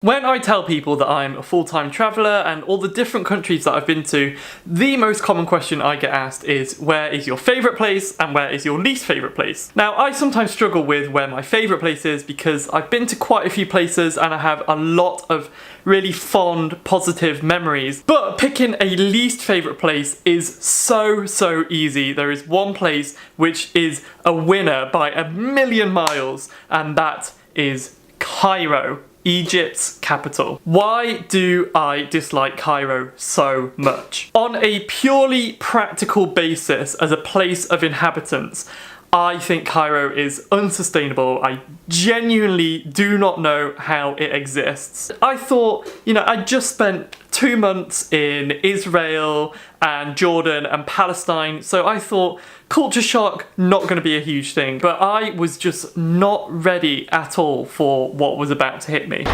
When I tell people that I'm a full-time traveller and all the different countries that I've been to, the most common question I get asked is, where is your favourite place and where is your least favourite place? Now, I sometimes struggle with where my favourite place is because I've been to quite a few places and I have a lot of really fond, positive memories. But picking a least favourite place is so easy. There is one place which is a winner by a million miles, and that is Cairo, Egypt's capital. Why do I dislike Cairo so much? On a purely practical basis, as a place of inhabitants, I think Cairo is unsustainable. I genuinely do not know how it exists. I thought, I just spent 2 months in Israel and Jordan and Palestine, so I thought culture shock, not going to be a huge thing, but I was just not ready at all for what was about to hit me.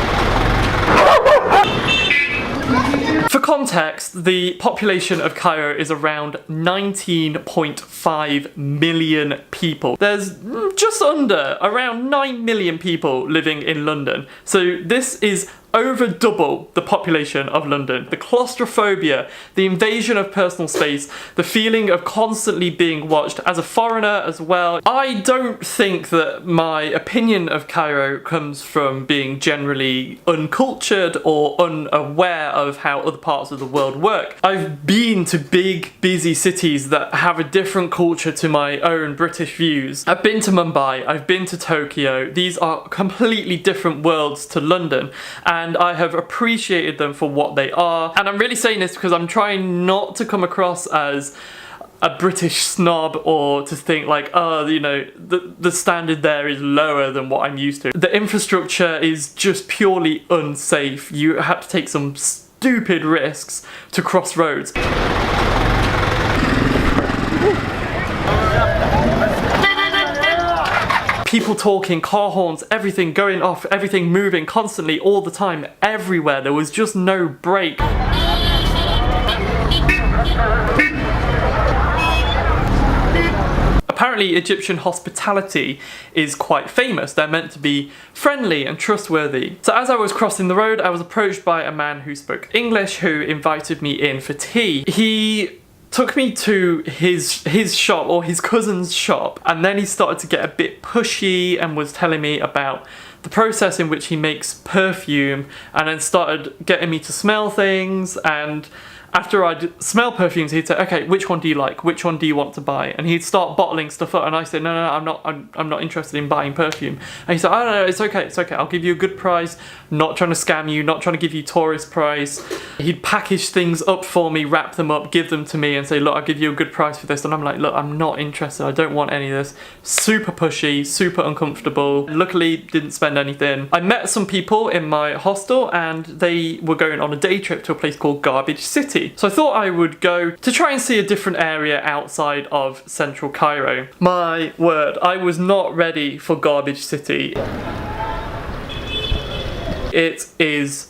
For context, the population of Cairo is around 19.5 million people. There's just under around 9 million people living in London. So this is over double the population of London. The claustrophobia, the invasion of personal space, the feeling of constantly being watched as a foreigner as well. I don't think that my opinion of Cairo comes from being generally uncultured or unaware of how other parts of the world work. I've been to big, busy cities that have a different culture to my own British views. I've been to Mumbai, I've been to Tokyo. These are completely different worlds to London, and I have appreciated them for what they are. And I'm really saying this because I'm trying not to come across as a British snob or to think like, oh, the standard there is lower than what I'm used to. The infrastructure is just purely unsafe. You have to take some stupid risks to cross roads. People talking, car horns, everything going off, everything moving constantly, all the time, everywhere. There was just no break. Apparently, Egyptian hospitality is quite famous. They're meant to be friendly and trustworthy. So as I was crossing the road, I was approached by a man who spoke English who invited me in for tea. He took me to his shop, or his cousin's shop, and then he started to get a bit pushy and was telling me about the process in which he makes perfume, and then started getting me to smell things. And after I'd smell perfumes, he'd say, okay, which one do you like? Which one do you want to buy? And he'd start bottling stuff up, and I said, no, I'm not interested in buying perfume. And he said, oh, no, it's okay, I'll give you a good price, not trying to scam you, not trying to give you tourist price. He'd package things up for me, wrap them up, give them to me and say, look, I'll give you a good price for this. And I'm like, look, I'm not interested, I don't want any of this. Super pushy, super uncomfortable. Luckily, didn't spend anything. I met some people in my hostel and they were going on a day trip to a place called Garbage City. So I thought I would go to try and see a different area outside of central Cairo. My word, I was not ready for Garbage City. It is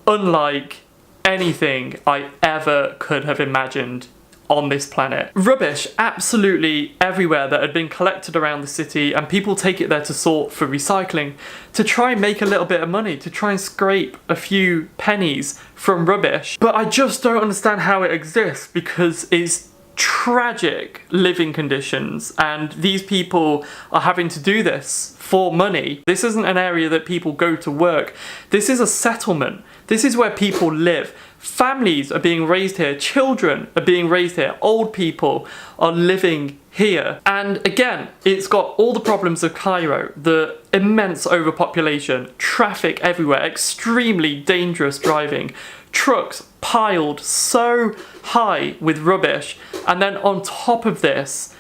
unlike anything I ever could have imagined on this planet. Rubbish absolutely everywhere that had been collected around the city, and people take it there to sort for recycling, to try and make a little bit of money, to try and scrape a few pennies from rubbish. But I just don't understand how it exists, because it's tragic living conditions, and these people are having to do this for money. This isn't an area that people go to work. This is a settlement. This is where people live. Families are being raised here, children are being raised here, old people are living here. And again, it's got all the problems of Cairo, the immense overpopulation, traffic everywhere, extremely dangerous driving, trucks piled so high with rubbish, and then on top of this,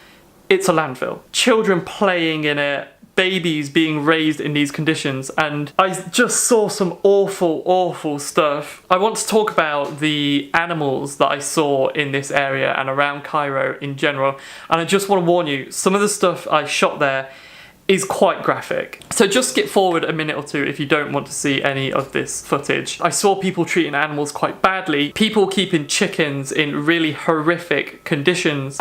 it's a landfill. Children playing in it, babies being raised in these conditions, and I just saw some awful stuff. I want to talk about the animals that I saw in this area and around Cairo in general, and I just want to warn you, some of the stuff I shot there is quite graphic. So just skip forward a minute or two if you don't want to see any of this footage. I saw people treating animals quite badly, people keeping chickens in really horrific conditions.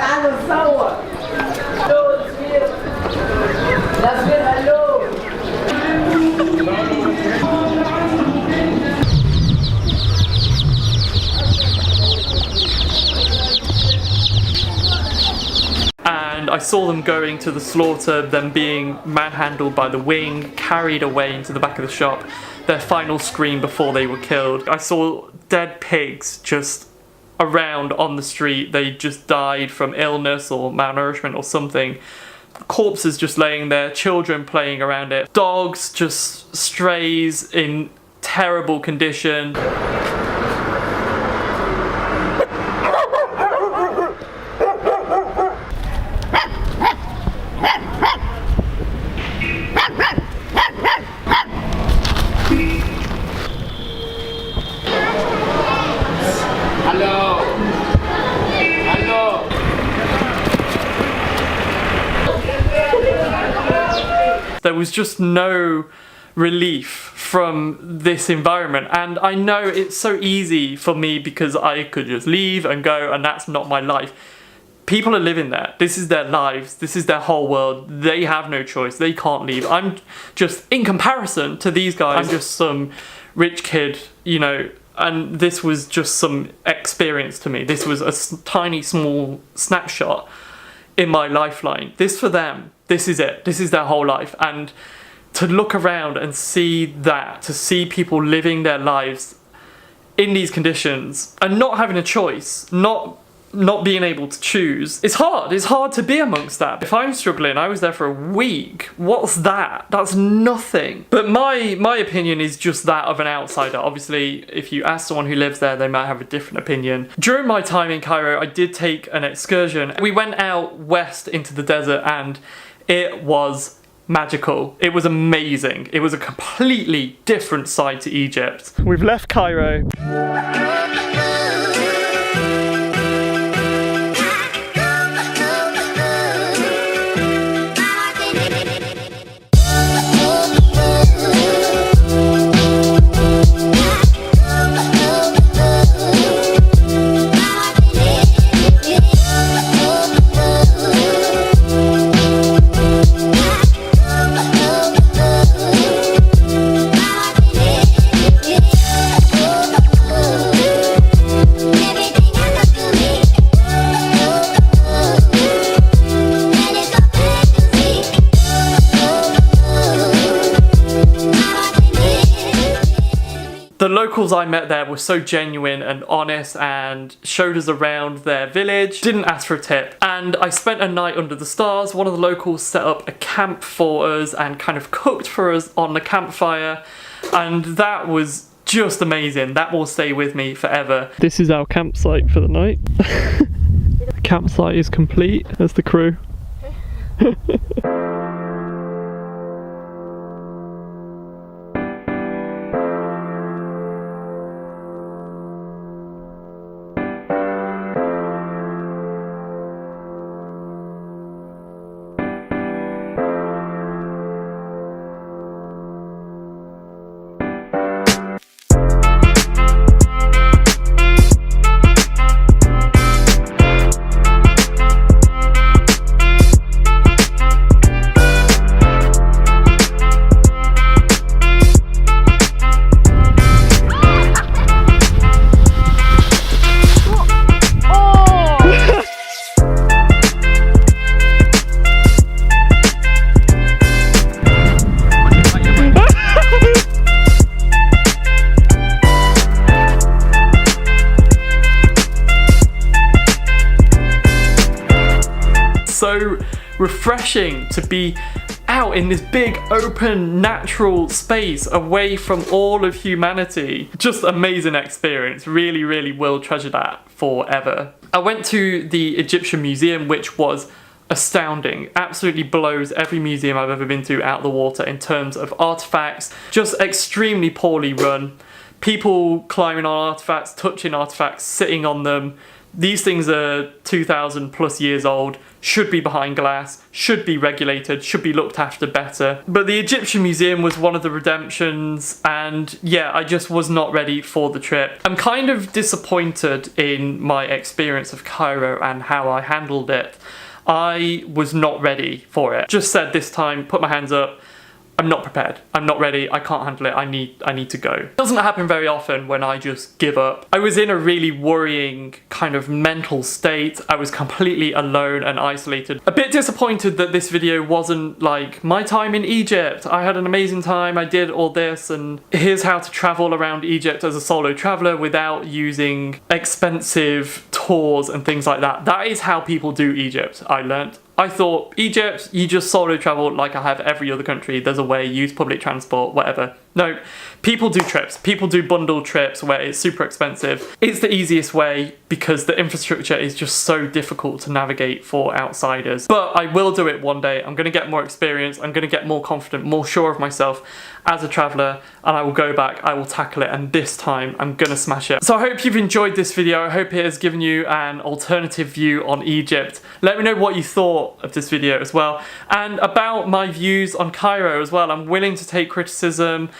saw them going to the slaughter, them being manhandled by the wing, carried away into the back of the shop, their final scream before they were killed. I saw dead pigs just around on the street. They just died from illness or malnourishment or something. Corpses just laying there, children playing around it, dogs, just strays in terrible condition. There was just no relief from this environment, and I know it's so easy for me because I could just leave and go, and that's not my life. People are living there. This is their lives. This is their whole world. They have no choice. They can't leave. I'm just, in comparison to these guys, I'm just some rich kid, you know, and this was just some experience to me. This was a tiny, small snapshot in my lifeline. This for them, this is it. This is their whole life. And to look around and see that, to see people living their lives in these conditions and not having a choice, not being able to choose, it's hard to be amongst that. If I'm struggling, I was there for a week, what's that? That's nothing. But my opinion is just that of an outsider. Obviously, if you ask someone who lives there, they might have a different opinion. During my time in Cairo, I did take an excursion. We went out west into the desert and it was magical. It was amazing. It was a completely different side to Egypt. We've left Cairo. The locals I met there were so genuine and honest and showed us around their village, didn't ask for a tip. And I spent a night under the stars. One of the locals set up a camp for us and kind of cooked for us on the campfire. And that was just amazing. That will stay with me forever. This is our campsite for the night. The campsite is complete. There's the crew. So refreshing to be out in this big open natural space away from all of humanity. Just amazing experience. Really, really will treasure that forever. I went to the Egyptian Museum, which was astounding. Absolutely blows every museum I've ever been to out of the water in terms of artifacts. Just extremely poorly run. People climbing on artifacts, touching artifacts, sitting on them. These things are 2,000 plus years old, should be behind glass, should be regulated, should be looked after better. But the Egyptian Museum was one of the redemptions, and yeah, I just was not ready for the trip. I'm kind of disappointed in my experience of Cairo and how I handled it. I was not ready for it. Just said this time, put my hands up, I'm not prepared. I'm not ready. I can't handle it. I need to go. It doesn't happen very often when I just give up. I was in a really worrying kind of mental state. I was completely alone and isolated. A bit disappointed that this video wasn't like my time in Egypt. I had an amazing time. I did all this, and here's how to travel around Egypt as a solo traveler without using expensive tours and things like that. That is how people do Egypt, I learnt. I thought, Egypt, you just solo travel like I have every other country. There's a way, use public transport, whatever. No, people do trips. People do bundle trips where it's super expensive. It's the easiest way because the infrastructure is just so difficult to navigate for outsiders. But I will do it one day. I'm going to get more experience. I'm going to get more confident, more sure of myself as a traveller, and I will go back, I will tackle it, and this time I'm going to smash it. So I hope you've enjoyed this video. I hope it has given you an alternative view on Egypt. Let me know what you thought of this video as well, and about my views on Cairo as well. I'm willing to take criticism.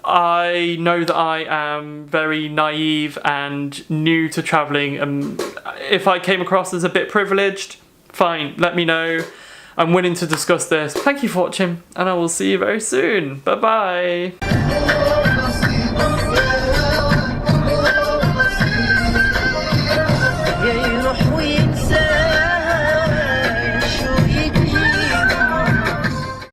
I know that I am very naive and new to travelling, and if I came across as a bit privileged, fine, let me know. I'm willing to discuss this. Thank you for watching, and I will see you very soon. Bye bye.